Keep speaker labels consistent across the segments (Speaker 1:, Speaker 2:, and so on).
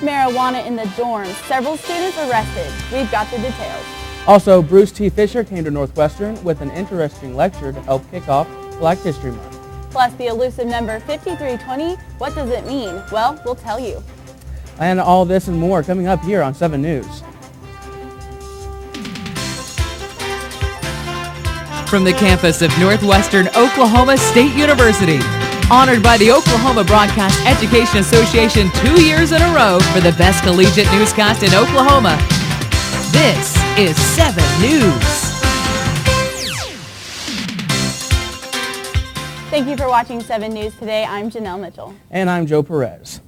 Speaker 1: Marijuana in the dorms. Several students arrested. We've got the details.
Speaker 2: Also, Bruce T. Fisher came to Northwestern with an interesting lecture to help kick off Black History Month.
Speaker 1: Plus, the elusive number 5320. What does it mean? Well, we'll tell you.
Speaker 2: And all this and more coming up here on 7 News.
Speaker 3: From the campus of Northwestern Oklahoma State University, honored by the Oklahoma Broadcast Education Association 2 years in a row for the best collegiate newscast in Oklahoma. This is 7 News.
Speaker 1: Thank you for watching 7 News today. I'm Janelle Mitchell.
Speaker 2: And I'm Joe Perez.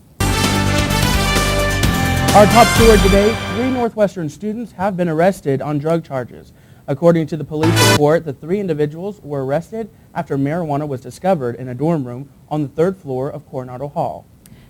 Speaker 2: Our top story today, 3 Northwestern students have been arrested on drug charges. According to the police report, the 3 individuals were arrested after marijuana was discovered in a dorm room on the 3rd floor of Coronado Hall.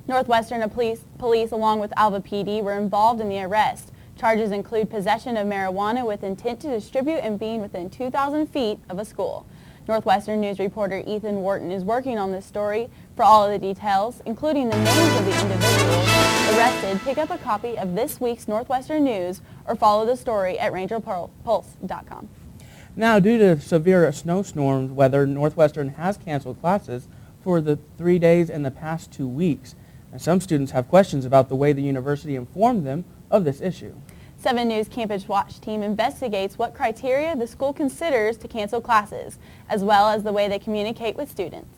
Speaker 1: Northwestern police along with Alva PD were involved in the arrest. Charges include possession of marijuana with intent to distribute and being within 2,000 feet of a school. Northwestern News reporter Ethan Wharton is working on this story. For all of the details, including the names of the individuals arrested, pick up a copy of this week's Northwestern News or follow the story at rangerpulse.com.
Speaker 2: Now, due to severe snowstorm weather, Northwestern has canceled classes for the 3 days in the past 2 weeks. And some students have questions about the way the university informed them of this issue.
Speaker 1: 7 News Campus Watch team investigates what criteria the school considers to cancel classes, as well as the way they communicate with students.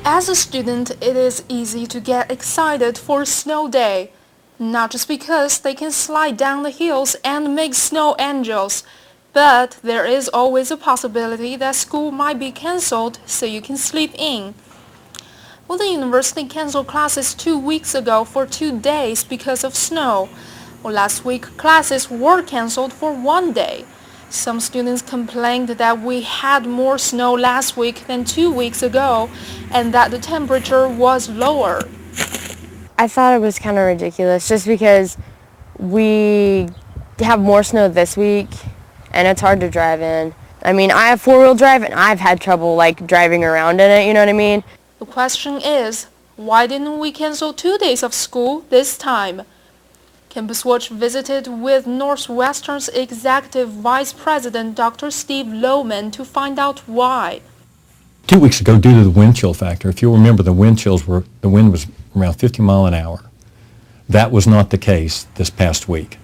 Speaker 4: As a student, it is easy to get excited for a snow day, not just because they can slide down the hills and make snow angels, but there is always a possibility that school might be cancelled so you can sleep in. Well, the university canceled classes 2 weeks ago for 2 days because of snow. Well, last week, classes were cancelled for 1 day. Some students complained that we had more snow last week than 2 weeks ago and that the temperature was lower.
Speaker 5: I thought it was kind of ridiculous just because we have more snow this week and it's hard to drive in. I mean, I have 4-wheel drive and I've had trouble driving around in it, you know what I mean?
Speaker 4: The question is, why didn't we cancel 2 days of school this time? Campus Watch visited with Northwestern's Executive Vice President Dr. Steve Lohman to find out why.
Speaker 6: 2 weeks ago, due to the wind chill factor, if you'll remember, the wind was around 50 miles an hour. That was not the case this past week.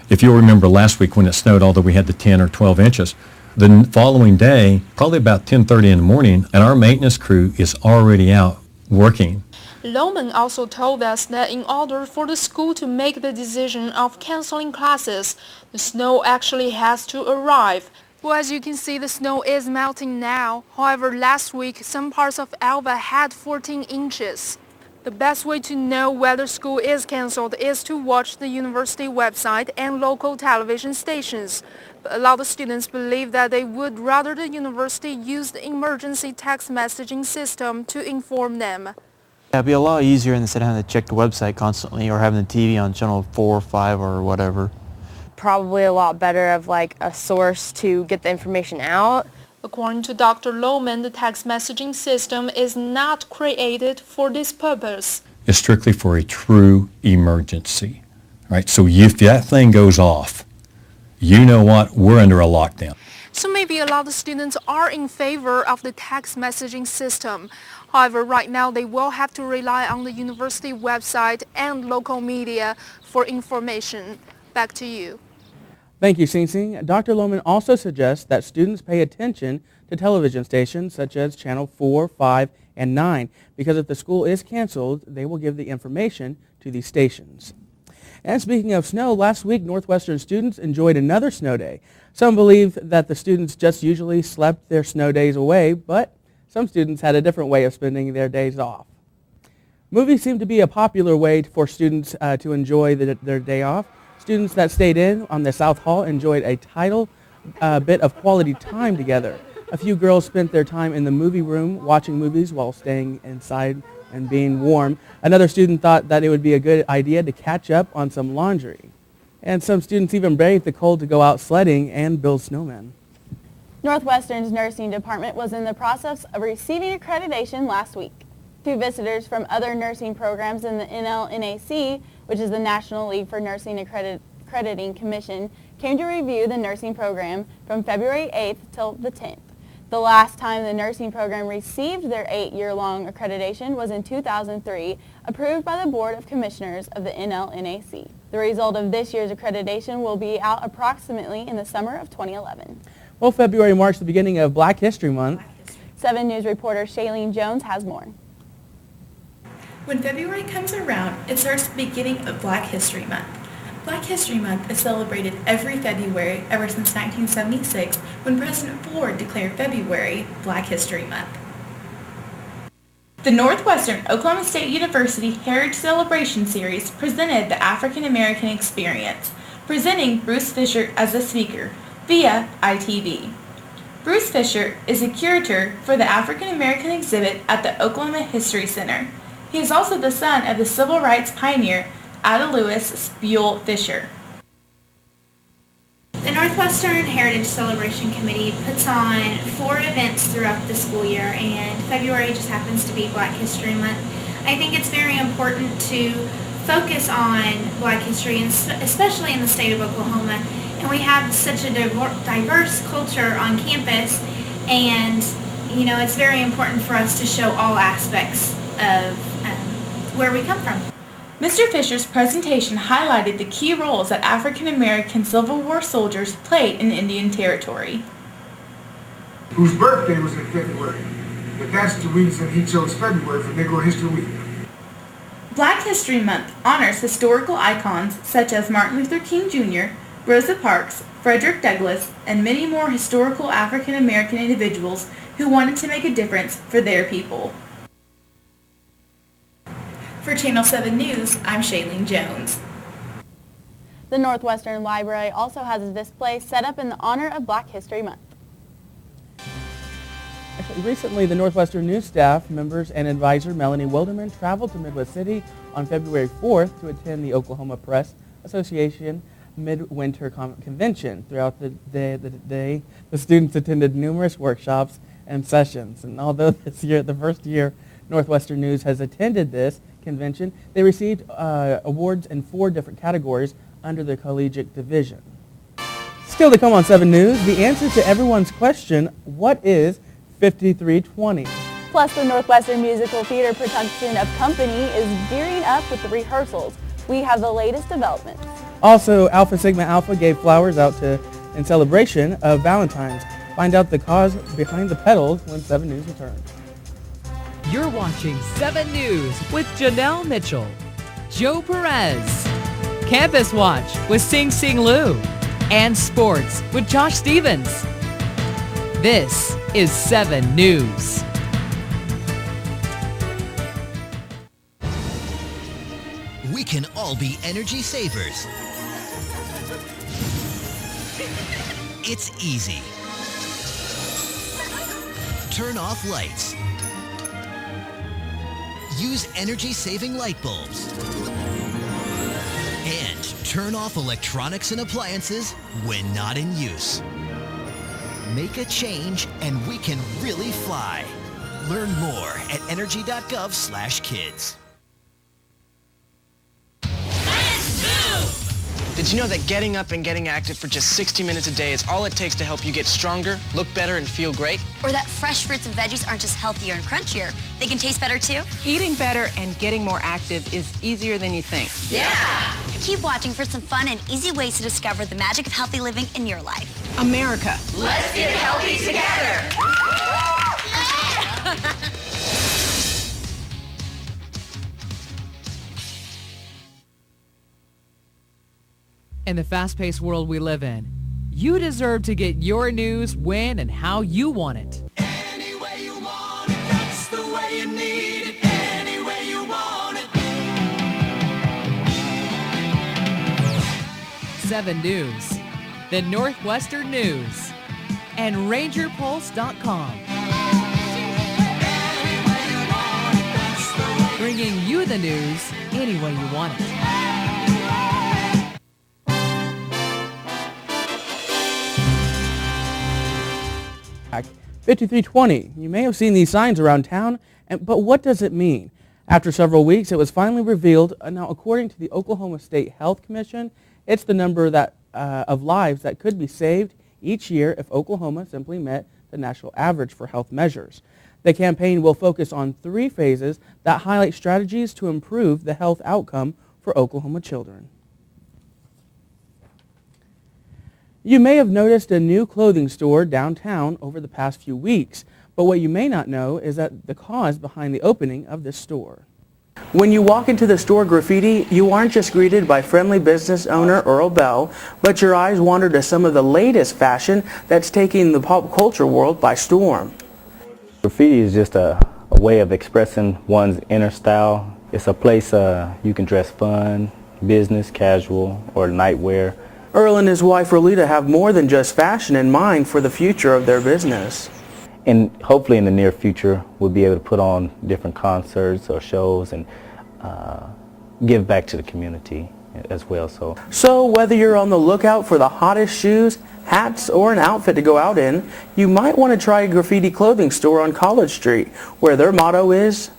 Speaker 6: If you'll remember last week when it snowed, although we had the 10 or 12 inches, the following day, probably about 10:30 in the morning, and our maintenance crew is already out working.
Speaker 4: Lohman also told us that in order for the school to make the decision of canceling classes, the snow actually has to arrive. Well, as you can see, the snow is melting now. However, last week, some parts of Alva had 14 inches. The best way to know whether school is canceled is to watch the university website and local television stations. But a lot of students believe that they would rather the university use the emergency text messaging system to inform them.
Speaker 7: Yeah, it'd be a lot easier instead of having to check the website constantly or having the TV on channel 4 or 5 or whatever.
Speaker 5: Probably a lot better of a source to get the information out.
Speaker 4: According to Dr. Lohman, the text messaging system is not created for this purpose.
Speaker 6: It's strictly for a true emergency, right? So if that thing goes off, you know what? We're under a lockdown.
Speaker 4: So maybe a lot of students are in favor of the text messaging system. However, right now they will have to rely on the university website and local media for information. Back to you.
Speaker 2: Thank you, Sing Sing. Dr. Lohman also suggests that students pay attention to television stations such as Channel 4, 5, and 9, because if the school is canceled, they will give the information to these stations. And speaking of snow, last week Northwestern students enjoyed another snow day. Some believe that the students just usually slept their snow days away, but some students had a different way of spending their days off. Movies seem to be a popular way for students to enjoy their day off. Students that stayed in on the South Hall enjoyed a bit of quality time together. A few girls spent their time in the movie room watching movies while staying inside and being warm. Another student thought that it would be a good idea to catch up on some laundry. And some students even braved the cold to go out sledding and build snowmen.
Speaker 1: Northwestern's nursing department was in the process of receiving accreditation last week. Two visitors from other nursing programs in the NLNAC, which is the National League for Nursing Accrediting Commission, came to review the nursing program from February 8th till the 10th. The last time the nursing program received their 8-year-long accreditation was in 2003, approved by the Board of Commissioners of the NLNAC. The result of this year's accreditation will be out approximately in the summer of 2011.
Speaker 2: Well, February marks the beginning of Black History Month.
Speaker 1: 7 News reporter Shailene Jones has more.
Speaker 8: When February comes around, it starts the beginning of Black History Month. Black History Month is celebrated every February ever since 1976, when President Ford declared February Black History Month. The Northwestern Oklahoma State University Heritage Celebration Series presented the African American Experience, presenting Bruce Fisher as the speaker via ITV. Bruce Fisher is a curator for the African American exhibit at the Oklahoma History Center. He is also the son of the civil rights pioneer Ada Lewis Spule Fisher.
Speaker 9: The Northwestern Heritage Celebration Committee puts on 4 events throughout the school year, and February just happens to be Black History Month. I think it's very important to focus on Black history, and especially in the state of Oklahoma. And we have such a diverse culture on campus, and it's very important for us to show all aspects of where we come from.
Speaker 8: Mr. Fisher's presentation highlighted the key roles that African American Civil War soldiers played in Indian Territory.
Speaker 10: Whose birthday was in February, but that's the reason he chose February for Negro History Week.
Speaker 8: Black History Month honors historical icons such as Martin Luther King Jr., Rosa Parks, Frederick Douglass, and many more historical African American individuals who wanted to make a difference for their people. For Channel 7 News, I'm Shailene Jones.
Speaker 1: The Northwestern Library also has a display set up in the honor of Black History Month.
Speaker 2: Actually, recently, the Northwestern News staff members and advisor Melanie Wilderman traveled to Midwest City on February 4th to attend the Oklahoma Press Association Midwinter Convention. Throughout the day, the students attended numerous workshops and sessions. And although this year, the first year Northwestern News has attended this convention, they received awards in 4 different categories under the collegiate division. Still to come on 7 News, the answer to everyone's question, what is 5320?
Speaker 1: Plus, the Northwestern Musical Theater production of Company is gearing up with the rehearsals. We have the latest developments.
Speaker 2: Also, Alpha Sigma Alpha gave flowers out in celebration of Valentine's. Find out the cause behind the petals when 7 News returns.
Speaker 3: You're watching 7 News with Janelle Mitchell, Joe Perez, Campus Watch with Sing Sing Lou, and Sports with Josh Stevens. This is 7 News.
Speaker 11: We can all be energy savers. It's easy. Turn off lights. Use energy-saving light bulbs. And turn off electronics and appliances when not in use. Make a change and we can really fly. Learn more at energy.gov/kids.
Speaker 12: Did you know that getting up and getting active for just 60 minutes a day is all it takes to help you get stronger, look better, and feel great?
Speaker 13: Or that fresh fruits and veggies aren't just healthier and crunchier, they can taste better too?
Speaker 14: Eating better and getting more active is easier than you think.
Speaker 13: Yeah! Keep watching for some fun and easy ways to discover the magic of healthy living in your life.
Speaker 14: America.
Speaker 13: Let's get healthy together!
Speaker 3: In the fast-paced world we live in, you deserve to get your news when and how you want it.
Speaker 15: Any way you want it, that's the way you need it. Any way you want it.
Speaker 3: 7 News, the Northwestern News, and RangerPulse.com. Bringing you the news any way you want it.
Speaker 2: 5320. You may have seen these signs around town But what does it mean? After several weeks, it was finally revealed. Now, according to the Oklahoma State Health Commission, it's the number of lives that could be saved each year if Oklahoma simply met the national average for health measures. The campaign will focus on 3 phases that highlight strategies to improve the health outcome for Oklahoma children. You may have noticed a new clothing store downtown over the past few weeks, but what you may not know is that the cause behind the opening of this store. When you walk into the store graffiti, you aren't just greeted by friendly business owner Earl Bell, but your eyes wander to some of the latest fashion that's taking the pop culture world by storm.
Speaker 16: Graffiti is just a way of expressing one's inner style. It's a place you can dress fun, business, casual, or nightwear.
Speaker 2: Earl and his wife Rolita have more than just fashion in mind for the future of their business.
Speaker 16: And hopefully in the near future we'll be able to put on different concerts or shows and give back to the community as well.
Speaker 2: So whether you're on the lookout for the hottest shoes, hats, or an outfit to go out in, you might want to try a graffiti clothing store on College Street, where their motto is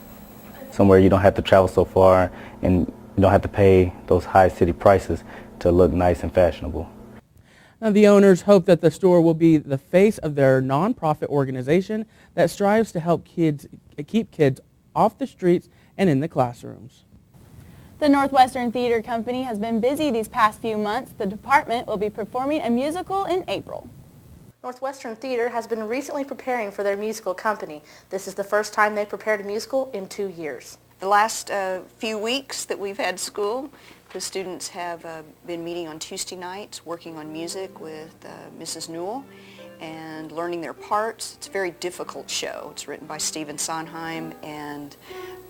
Speaker 16: somewhere you don't have to travel so far and you don't have to pay those high city prices to look nice and fashionable.
Speaker 2: Now, the owners hope that the store will be the face of their nonprofit organization that strives to help keep kids off the streets and in the classrooms.
Speaker 1: The Northwestern Theater Company has been busy these past few months. The department will be performing a musical in April.
Speaker 17: Northwestern Theater has been recently preparing for their musical company. This is the first time they've prepared a musical in 2 years.
Speaker 18: The last few weeks that we've had school, the students have been meeting on Tuesday nights, working on music with Mrs. Newell and learning their parts. It's a very difficult show. It's written by Stephen Sondheim, and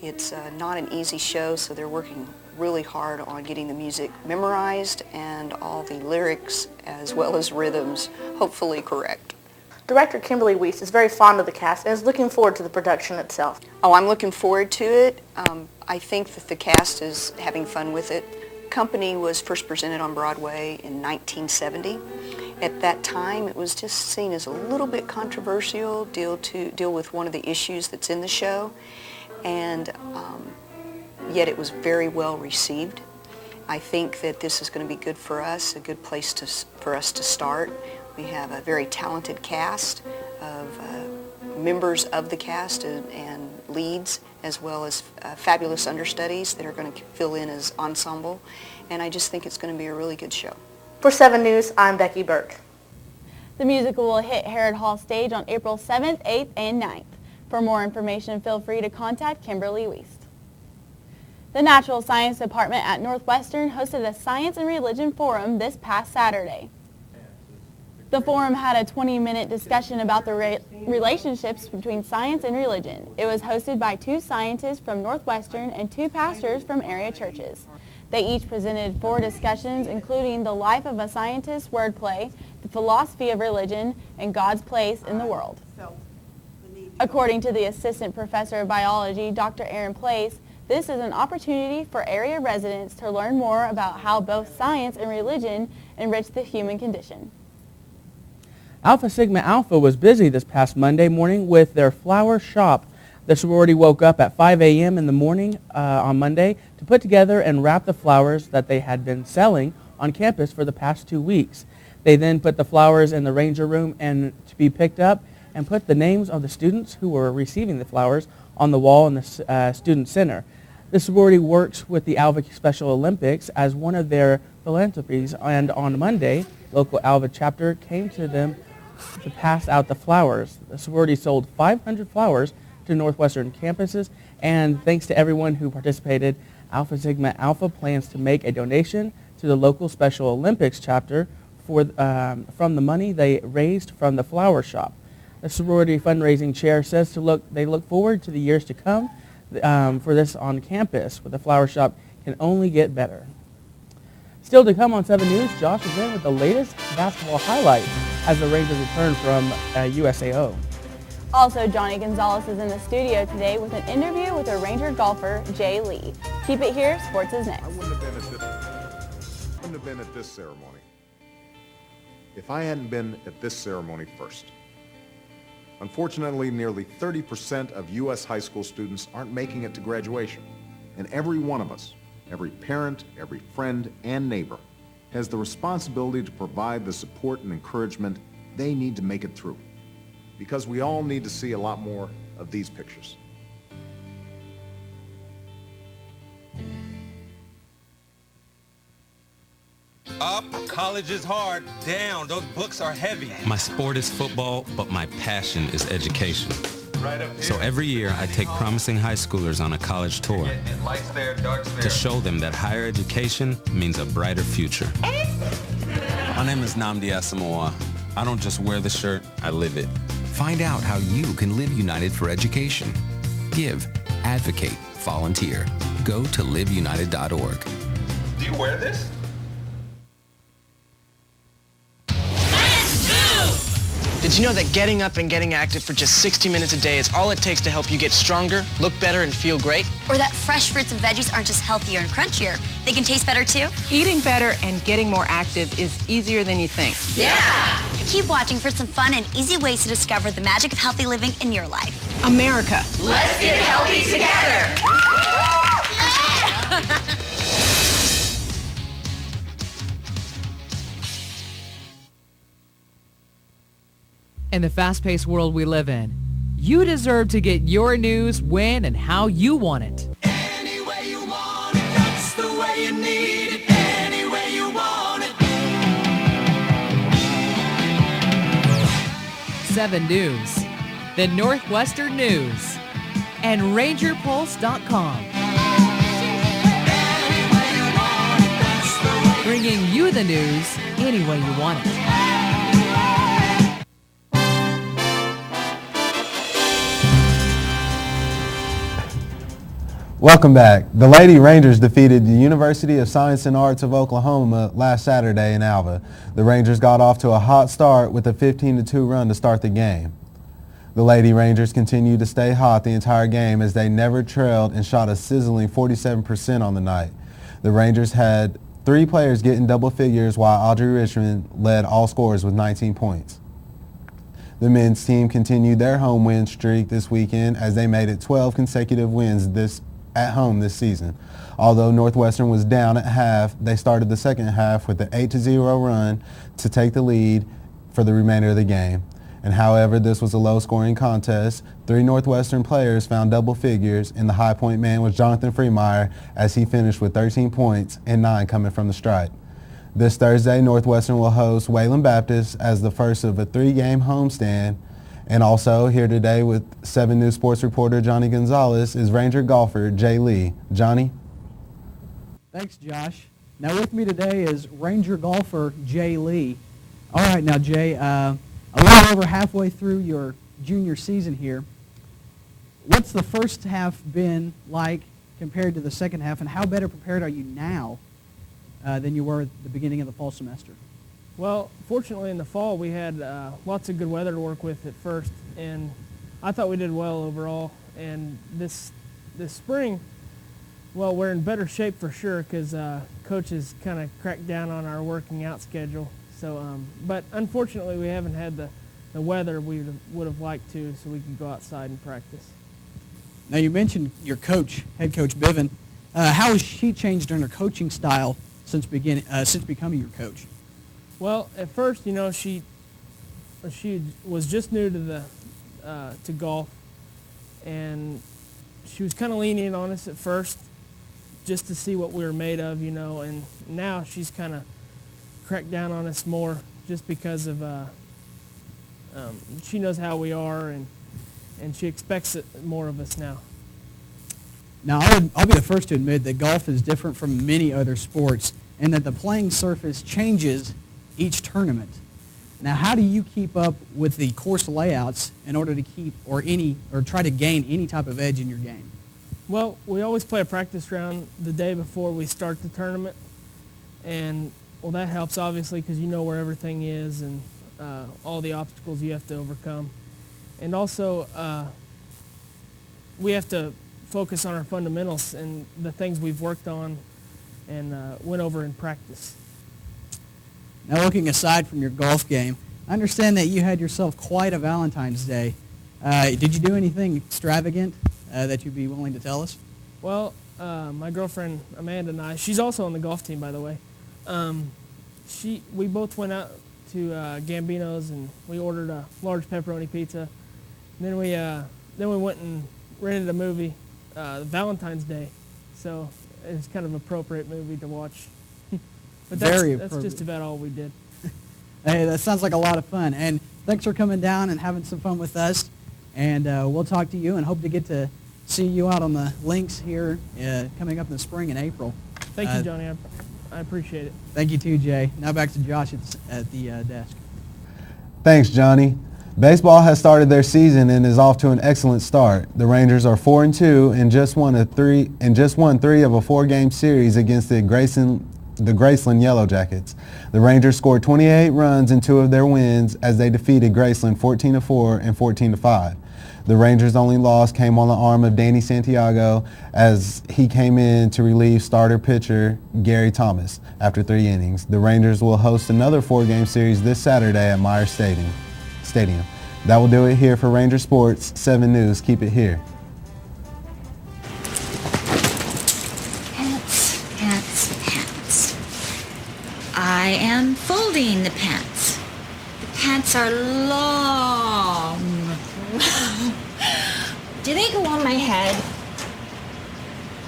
Speaker 18: it's not an easy show, so they're working really hard on getting the music memorized and all the lyrics as well as rhythms hopefully correct.
Speaker 17: Director Kimberly Weiss is very fond of the cast and is looking forward to the production itself.
Speaker 18: Oh, I'm looking forward to it. I think that the cast is having fun with it. Company was first presented on Broadway in 1970. At that time, it was just seen as a little bit controversial, deal with one of the issues that's in the show, and yet it was very well received. I think that this is going to be good for us, a good place for us to start. We have a very talented cast of members of the cast and leads, as well as fabulous understudies that are going to fill in as ensemble, and I just think it's going to be a really good show.
Speaker 17: For 7 News, I'm Becky Burke.
Speaker 1: The musical will hit Harrod Hall stage on April 7th, 8th, and 9th. For more information, feel free to contact Kimberly Weiss. The Natural Science Department at Northwestern hosted a Science and Religion Forum this past Saturday. The forum had a 20-minute discussion about the relationships between science and religion. It was hosted by 2 scientists from Northwestern and 2 pastors from area churches. They each presented 4 discussions, including the life of a scientist, wordplay, the philosophy of religion, and God's place in the world. According to the Assistant Professor of Biology, Dr. Aaron Place, this is an opportunity for area residents to learn more about how both science and religion enrich the human condition.
Speaker 2: Alpha Sigma Alpha was busy this past Monday morning with their flower shop. The sorority woke up at 5 a.m. in the morning on Monday to put together and wrap the flowers that they had been selling on campus for the past 2 weeks. They then put the flowers in the ranger room and to be picked up and put the names of the students who were receiving the flowers on the wall in the student center. The sorority works with the Alva Special Olympics as one of their philanthropies, and on Monday, local Alva chapter came to them to pass out the flowers. The sorority sold 500 flowers to Northwestern campuses, and thanks to everyone who participated, Alpha Sigma Alpha plans to make a donation to the local Special Olympics chapter from the money they raised from the flower shop. The sorority fundraising chair says they look forward to the years to come for this on campus, where the flower shop can only get better. Still to come on 7 News, Josh is in with the latest basketball highlights as the Rangers return from USAO.
Speaker 1: Also, Johnny Gonzalez is in the studio today with an interview with a Ranger golfer, Jay Lee. Keep it here, sports is next.
Speaker 19: I wouldn't have been at this ceremony if I hadn't been at this ceremony first. Unfortunately, nearly 30% of U.S. high school students aren't making it to graduation. And every one of us, every parent, every friend, and neighbor, has the responsibility to provide the support and encouragement they need to make it through. Because we all need to see a lot more of these pictures.
Speaker 20: Up, college is hard. Down, those books are heavy.
Speaker 21: My sport is football, but my passion is education.
Speaker 20: Right up here.
Speaker 21: So every year I take promising high schoolers on a college tour
Speaker 20: Lights there, darks there.
Speaker 21: to show them that higher education means a brighter future. My name is Nnamdi Asamoah. I don't just wear the shirt, I live it.
Speaker 22: Find out how you can live United for Education. Give, advocate, volunteer. Go to liveunited.org.
Speaker 20: Do you wear this?
Speaker 12: Did you know that getting up and getting active for just 60 minutes a day is all it takes to help you get stronger, look better, and feel great?
Speaker 13: Or that fresh fruits and veggies aren't just healthier and crunchier, they can taste better too?
Speaker 14: Eating better and getting more active is easier than you think.
Speaker 13: Yeah! Keep watching for some fun and easy ways to discover the magic of healthy living in your life.
Speaker 14: America.
Speaker 13: Let's get healthy together!
Speaker 3: In the fast-paced world we live in, you deserve to get your news when and how you want it.
Speaker 15: Any way you want it, that's the way you need it. Any way you want it.
Speaker 3: 7 News, the Northwestern News, and RangerPulse.com. Bringing you the news any way you want it.
Speaker 23: Welcome back. The Lady Rangers defeated the University of Science and Arts of Oklahoma last Saturday in Alva. The Rangers got off to a hot start with a 15-2 run to start the game. The Lady Rangers continued to stay hot the entire game as they never trailed and shot a sizzling 47% on the night. The Rangers had 3 players getting double figures while Audrey Richmond led all scorers with 19 points. The men's team continued their home win streak this weekend as they made it 12 consecutive wins at home this season. Although Northwestern was down at half, they started the second half with an 8-0 run to take the lead for the remainder of the game. And however, this was a low-scoring contest. 3 Northwestern players found double figures, and the high point man was Jonathan Freemeyer as he finished with 13 points and 9 coming from the stripe. This Thursday, Northwestern will host Wayland Baptist as the first of a 3-game homestand. And also here today with 7 News sports reporter Johnny Gonzalez is Ranger golfer Jay Lee. Johnny?
Speaker 24: Thanks, Josh. Now with me today is Ranger golfer Jay Lee. All right, now Jay, a little over halfway through your junior season here. What's the first half been like compared to the second half, and how better prepared are you now than you were at the beginning of the fall semester?
Speaker 25: Well, fortunately in the fall we had lots of good weather to work with at first, and I thought we did well overall. And this spring, well, we're in better shape for sure because coaches kind of cracked down on our working out schedule. So, but unfortunately we haven't had the weather we would have liked to, so we could go outside and practice.
Speaker 24: Now you mentioned your coach, head coach Biven. How has she changed in her coaching style since becoming your coach?
Speaker 25: Well, at first, you know, she was just new to to golf, and she was kind of lenient on us at first, just to see what we were made of, you know. And now she's kind of cracked down on us more, just because of she knows how we are, and she expects it more of us now.
Speaker 24: Now, I'll be the first to admit that golf is different from many other sports, and that the playing surface changes each tournament. Now, how do you keep up with the course layouts in order to keep or try to gain any type of edge in your game?
Speaker 25: Well, we always play a practice round the day before we start the tournament, and well, that helps obviously because you know where everything is and all the obstacles you have to overcome. And also, we have to focus on our fundamentals and the things we've worked on and went over in practice.
Speaker 24: Now, looking aside from your golf game, I understand that you had yourself quite a Valentine's Day. Did you do anything extravagant that you'd be willing to tell us?
Speaker 25: Well, my girlfriend Amanda and I, she's also on the golf team, by the way. We both went out to Gambino's and we ordered a large pepperoni pizza. And then we went and rented a movie, Valentine's Day. So it's kind of an appropriate movie to watch. But that's just about all we did.
Speaker 24: Hey, that sounds like a lot of fun. And thanks for coming down and having some fun with us. And we'll talk to you and hope to get to see you out on the links here coming up in the spring in April.
Speaker 25: Thank you, Johnny. I appreciate it.
Speaker 24: Thank you too, Jay. Now back to Josh at the desk.
Speaker 23: Thanks, Johnny. Baseball has started their season and is off to an excellent start. The Rangers are 4-2 and just won three of a 4-game series against the Graceland Yellow Jackets. The Rangers scored 28 runs in 2 of their wins as they defeated Graceland 14-4 and 14-5. The Rangers' only loss came on the arm of Danny Santiago as he came in to relieve starter pitcher Gary Thomas after 3 innings. The Rangers will host another 4-game series this Saturday at Myers Stadium. That will do it here for Ranger Sports 7 News. Keep it here.
Speaker 4: Pants. I am folding the pants. The pants are long. Do they go on my head?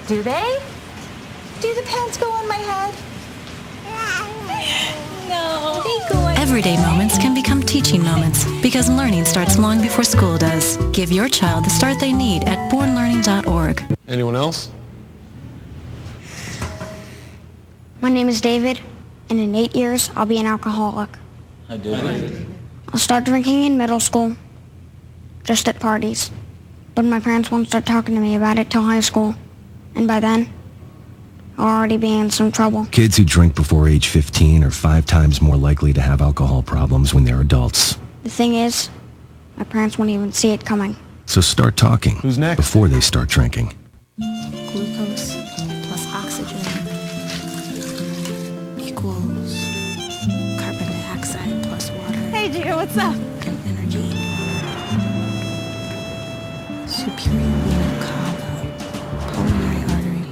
Speaker 4: Do they? Do the pants go on my head? No. They go on.
Speaker 5: Everyday moments can become teaching moments because learning starts long before school does. Give your child the start they need at bornlearning.org.
Speaker 6: Anyone else?
Speaker 7: My name is David, and in 8 years, I'll be an alcoholic.
Speaker 6: Hi, David.
Speaker 7: I'll start drinking in middle school, just at parties. But my parents won't start talking to me about it till high school. And by then, I'll already be in some trouble.
Speaker 9: Kids who drink before age 15 are 5 times more likely to have alcohol problems when they're adults.
Speaker 7: The thing is, my parents won't even see it coming.
Speaker 9: So start talking.
Speaker 6: Who's next?
Speaker 9: Before they start drinking.
Speaker 5: Glucose plus oxygen equals carbon dioxide plus water.
Speaker 4: Hey, Gio, what's up?
Speaker 5: And energy. Superior vena cava, pulmonary artery,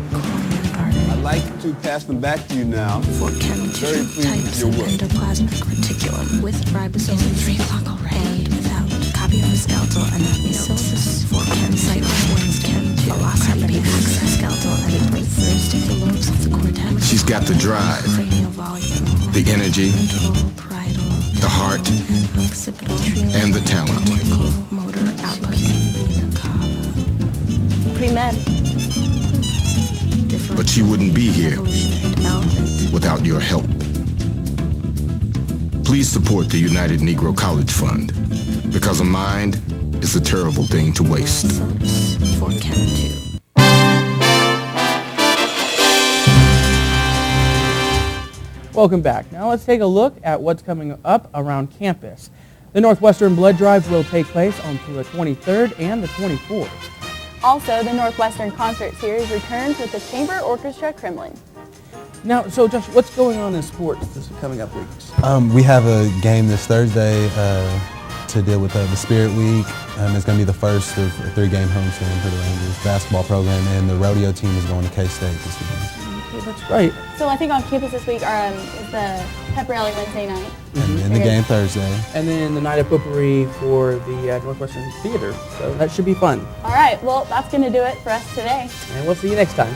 Speaker 5: coronary artery.
Speaker 6: I'd like to pass them back to you now.
Speaker 5: For chem
Speaker 6: Very
Speaker 5: tissue
Speaker 6: pleased
Speaker 5: types
Speaker 6: with your
Speaker 5: of
Speaker 6: work.
Speaker 5: endoplasmic reticulum with ribosome 3 o'clock already and without copy of the skeletal anatomy notes. For chem cycles, chem velocity access skeletal anatomy refers to the lobes of the cortex.
Speaker 26: She's got the drive,
Speaker 5: Cranial volume,
Speaker 26: the energy,
Speaker 5: ventral, parietal,
Speaker 26: the heart,
Speaker 5: and occipital tree.
Speaker 26: and the talent.
Speaker 5: Motor output. Vena cava.
Speaker 4: Pre-med.
Speaker 26: But she wouldn't be here without your help. Please support the United Negro College Fund, because a mind is a terrible thing to waste.
Speaker 5: For chem 2.
Speaker 2: Welcome back. Now let's take a look at what's coming up around campus. The Northwestern Blood Drive will take place on the 23rd and the 24th.
Speaker 1: Also, the Northwestern Concert Series returns with the Chamber Orchestra Kremlin.
Speaker 2: Now, so Josh, what's going on in sports this coming up weeks?
Speaker 23: We have a game this Thursday to deal with the Spirit Week. It's going to be the first of a 3-game homestand for the Rangers basketball program, and the rodeo team is going to K-State this weekend.
Speaker 2: Okay, that's great.
Speaker 1: So I think on campus this week is the pep rally Wednesday night.
Speaker 23: And then the game Thursday.
Speaker 2: And then the night of potpourri for the Northwestern Theater. So that should be fun.
Speaker 1: All right, well, that's going to do it for us today.
Speaker 2: And we'll see you next time.